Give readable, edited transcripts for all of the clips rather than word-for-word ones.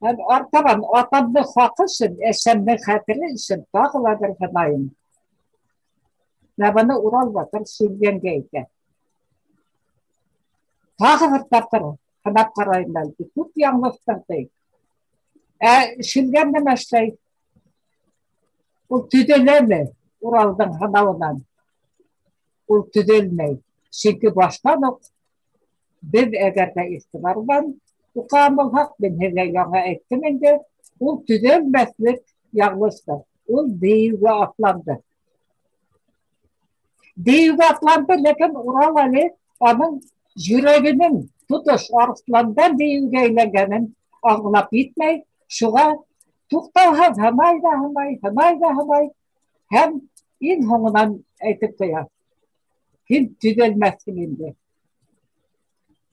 Артабан атамны хакы өчен, әсәмнең хәтере өчен тагыладыр гынаем. Нәбаны Урал батыр сөйләгәнгә әйтә. Тагы бер тапкыр кынап карайым бәлки. Күп яңлыктырды. Шүлгән нәмә эшләй? Ул төҙәләме Уралдың һанауынан? Ул төҙәлмәй. Чөнки баштан ук беҙ әгәр ҙә иғтибар белән уҡыған булһаҡ, мин һеҙгә яңы әйттем инде, ул төҙәлмәҫлек яңылыштыр. Ул дейеүгә атланды. Дейеүгә атланды, ләкин Урал әле аның йөрәгенең тотош арыҫландан дейеүгә әйләнгәнен аңлап етмәй, шуға туҡтауһыҙ һынай, һәм иң һуңынан әйтеп ҡуя. Һин төҙәлмәҫһең инде.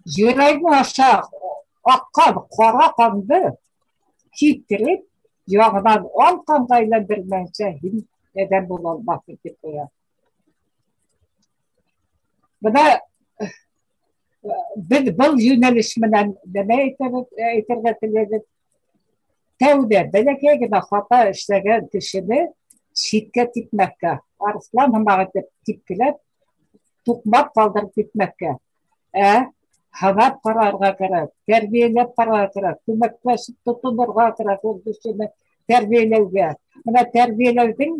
Йөрәге аша аҡҡан ҡара ҡанды киптереп, яңынан ал ҡанға әйләндермәйенсә һин әҙәм була алмаҫһың тип ҡуя. Бына беҙ был йүнәлеш менән нәмә әйтергә теләбеҙ. Тәүҙә бәләкәй генә хата эшләгән кешене ситкә типмәккә, арыҫлан һымаҡ итеп типкеләп, туҡмап ҡалдырып китмәккә. Һанап ҡарарға кәрәк, тәрбиәләп ҡарарға кәрәк, күмәкләшеп тотонорға кәрәк ул кешене тәрбиәләүгә. Бына тәрбиәләүҙең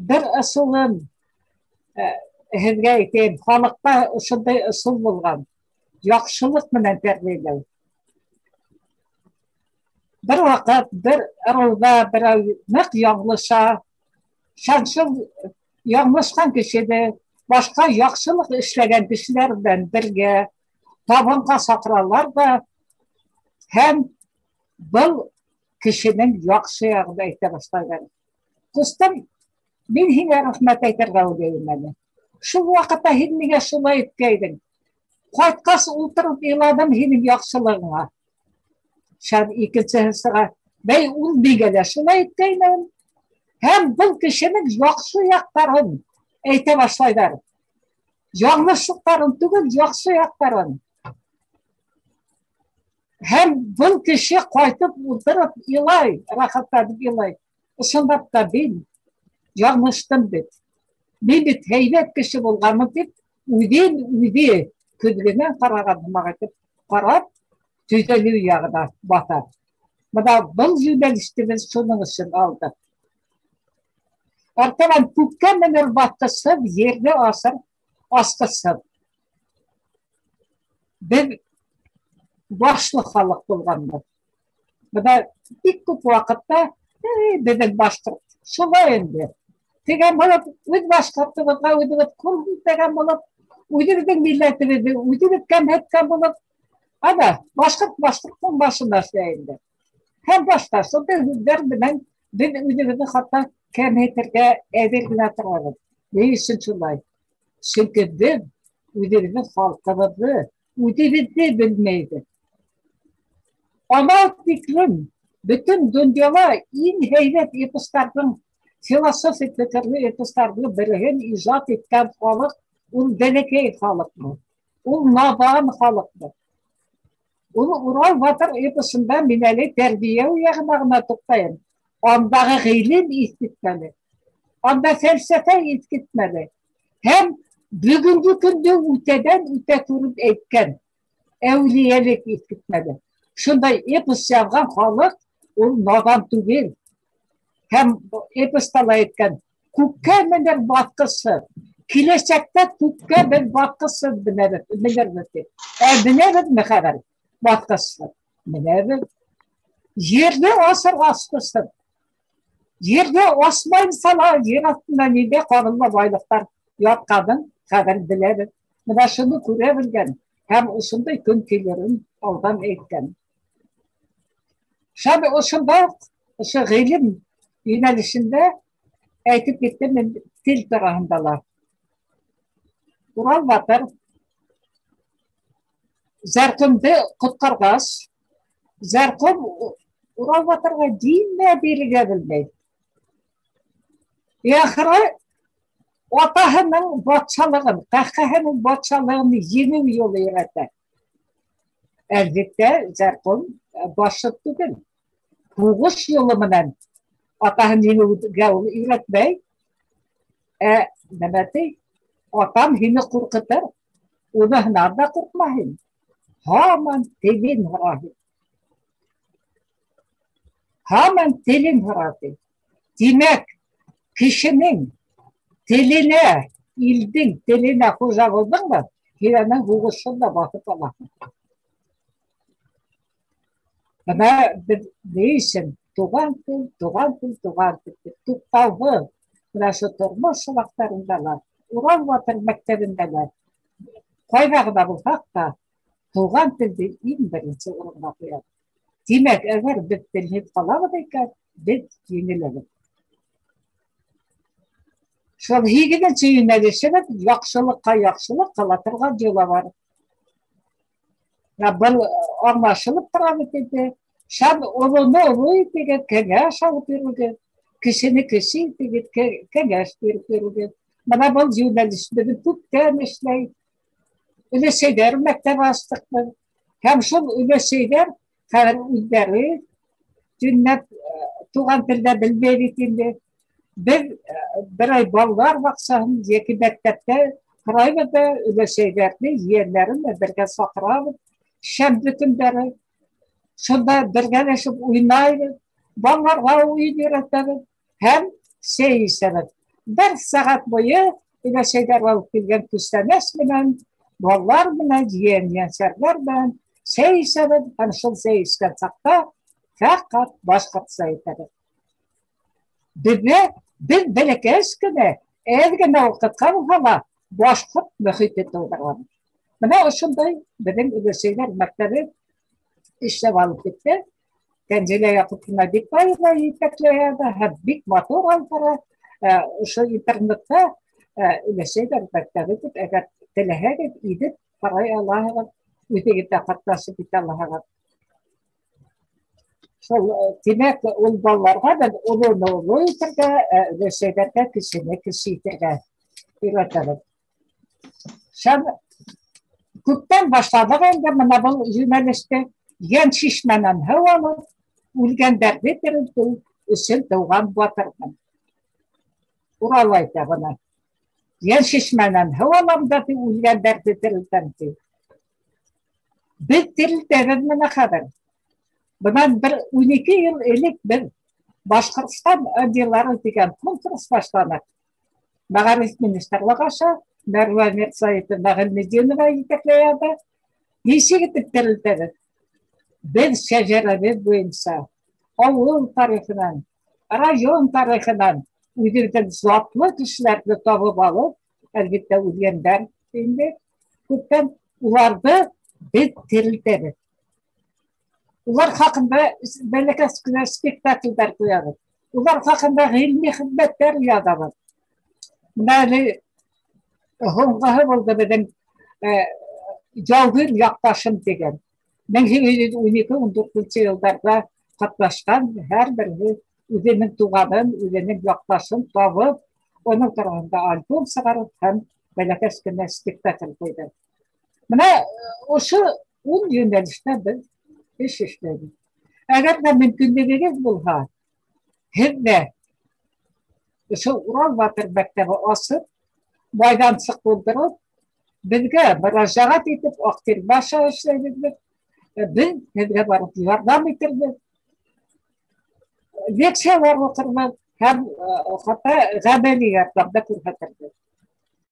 бер ысулын һеҙгә әйтәйем, халыҡта ошондай ысул булған. Яҡшылыҡ менән тәрбиәләү. Бер ваҡыт, бер ырыуҙа берәү ныҡ яңлыша, шул яңлышҡан кешене башҡа яҡшылыҡ эшләгән кешеләр белән бергә табынға саҡыралар да, һәм был кешенең яҡшы яғын әйтә башлайҙар. Ҡустым, мин һиңә рәхмәт әйтергә уйлайым әле. Шул ваҡытта һин миңә шулай иткәйнең. Ҡайтҡас ултырып иладым һинең яҡшылығыңа. Икенсеһе сыға, бәй ул миңә лә шулай иткәйнең. Һәм был кешенең яҡшы яҡтарын әйтә башлайҙар. Яңлышлыҡтарын түгел, яҡшы яҡтарын. Һәм был кеше ҡайтып ултырып илай, рәхәтләнеп илай. Ысынлап та мин яңлыштым бит. Мин бит һәйбәт кеше булғанмын тип, үҙе көҙгөнән ҡараған һымаҡ итеп ҡарап, төҙәлеү яғына баҫа. Бына был йүнәлеште беҙ шуның өсөн алдыҡ. Артабан күккә менер баҫҡысһыҙ, ерҙе асыр асҡысһыҙ. Беҙ башлы халыҡ булғанбыҙ. Бына бик күп ваҡытта беҙҙең башҡорт шулай инде. Тегән булып, үҙ башҡортобоҙға үҙебеҙ ҡул һелтәгән булып, үҙебеҙҙең милләтебеҙҙе үҙебеҙ кәмһеткән булып, ана, башҡорттың башына эшләй инде. Һәм башта шундай һүҙҙәр менән беҙ үҙебеҙҙе хатта кәмһетергә әҙер генә торабыҙ. Ни өсөн шулай? Сөнки беҙ үҙебеҙҙең халҡыбыҙҙы, үҙебеҙҙе белмәйбеҙ. Ана тиклем бөтөн донъяла иң һәйбәт эпостарҙың, философик фекерле эпостарҙың береһен ижад иткән халыҡ ул бәләкәй халыҡмы, ул наҙан халыҡмы. Ул Урал батыр эпосында мин әле тәрбиәү яғына ғына туҡтайым. Андағы ғилем иҫкитмәне, анда фәлсәфә иҫкитмәне. Һәм бөгөнгө көндө үтәдән үтә күреп әйткән әүлиәлек иҫкитмәне. Шундай эпос яҙған халыҡ ул наҙан түгел. Һәм эпоста ла әйткән, күккә менер баҫҡысһыҙ, киләсәктә күккә беҙ баҫҡысһыҙ менербеҙ тип. Менәбеҙме хәҙер баҫҡысһыҙ? Менәбеҙ. Ерҙе асыр асҡысһыҙ. Ерҙе асмайынса ла ер аҫтында ниндәй ҡанлы байлыҡтар ятҡанын хәҙер беләбеҙ. Бына шуны күрә белгән һәм ошондай көн килерен алдан әйткән. Шәбе ошонда ошо ғилем йүнәлешендә әйтеп киттем тел тураһында ла. Урал батыр Зәрҡүмде ҡотҡарғас, Зәрҡүм Урал батырға нимә бирергә белмәй. Ахыры атаһының батшалығын, ҡәһҡәһенең батшалығын еңеү юлы өйрәтә. Әлбиттә, Зәрҡүм башһыҙ түгел. Һугыш юлы менән атаһын еңеүгә ул өйрәтмәй, нәмә ти, атам һине ҡурҡытыр, уныһынан да ҡурҡма һин. Һаман телен һора һин. Һаман телен һора ти. Тимәк, кешенең теленә, илдең теленә хужа булдыңмы, һин аның һуғышын да баҫып алаһың. Бына беҙ ни өсөн туған тел, туған тел, туған тел тип туҡтауһыҙ менә ошо тормош сабаҡтарында ла, Урал Батыр мәктәбендә лә ҡайҙа ғына булһаҡ та туған телде иң беренсе урынға ҡуябыҙ. Тимәк, әгәр беҙ телһеҙ ҡалабыҙ икән, беҙ еңеләбеҙ. Шул 8-нче йүнәлешебеҙ яҡшылыҡҡа яҡшылыҡ ҡала торған йола бар. Был аңлашылып тора бит инде. Шәм олоно оло итегеҙ, кәңәш алып йөрөгөҙ, кешене кеше итегеҙ, кәңәш биреп йөрөгөҙ. Бына был йүнәлеш беҙ күптән эшләй. Өләсәйҙәр мәктәбе астыҡбыҙ. Һәм шул өләсәйҙәр хәҙер үҙҙәре төнләп туған телдә белмәй бит инде. Беҙ бер ай балалар баҡсаһын йәки мәктәптә ҡарайбыҙ да өләсәйҙәрне, ейәндәрен бергә саҡырабыҙ. Шәмбе көндәре шунда бергәләшеп уйнайбыҙ, балаларға уйын өйрәтәбеҙ һәм сәй эсәбеҙ. 1 сәғәт буйы өләсәйҙәр алып килгән күстәнәс менән, балалар менән, ейән-ейәнсәрҙәр менән сәй эсәбеҙ һәм шул сәй эскән саҡта фәҡәт башҡортса әйтәбеҙ. Беҙ бәләкәс кенә, әҙ генә ваҡытҡа булһа ла башҡорт мөхите тыуҙырабыҙ. Бына ошондай беҙҙең өләсәйҙәр мәктәбе эшләп алып китте. Кәнзилә Яҡуповна Бикбаева етәкләй һәм бик матур алып ошо интернетта өләсәйҙәр мәктәбе дип, әгәр теләһәгеҙ, иҙеп ҡарай алаһығыҙ, үҙегеҙ ҙә ҡатнашып ите алаһығыҙ. Шул, тимәк, ул балаларға беҙ оло итергә, өләсәйҙәргә кешене кеше итергә өйрәтәбеҙ. Күптән башланыҡ инде бына был йүнәлеште. Йән шишмәнән һыу алып, үлгәндәрҙе терелтеү өсөн тыуған батырмын. Урал әйтә бына. Йән шишмәнән һыу алам да үлгәндәрҙе терелтәм ти. Беҙ терелтәбеҙ бына хәҙер. Бынан 12 йыл элек беҙ Башҡортостан адилары тигән конкурс башланыҡ. Мәғариф министрлығы аша Мәрүә Мирсаевна Ғилметдинова етәкләй. Нисек итеп терелтәбеҙ? Беҙ шәжәрәбеҙ буйынса, ауыл тарихынан, район тарихынан үҙебеҙҙең затлы кешеләрҙе табып алып, әлбиттә үлгәндәр инде, күптән уларҙы беҙ терелтәбеҙ. Улар хаҡында бәләкәс кенә спектаклдәр ҡуябыҙ. Улар хаҡында ғилми хеҙмәттәр яҙабыҙ. Бына әле һуңғыһы булды беҙҙең Ялғыр яҡташым тигән. 1812-14 йылдарҙа ҡатнашҡан һәр береһе үҙенең туғанын, үҙенең яҡташын табып, уның тураһында альбом сығарып һәм бәләкәс кенә спектакль ҡуйҙы. Бына ошо 10 йүнәлештә беҙ эш эшләйбеҙ. Әгәр ҙә мөмкинлегегеҙ булһа, һеҙ ҙә ошо Урал Батыр мәктәбе асып, майҙансыҡ булдырып, беҙгә мөрәжәғәт итеп Аҡтирбаша эшләйбеҙ. Беҙ һеҙгә барып ярҙам итербеҙ. Лекциялар уҡырбыҙ һәм хатта ғәмәли ярҙам да күрһәтербеҙ.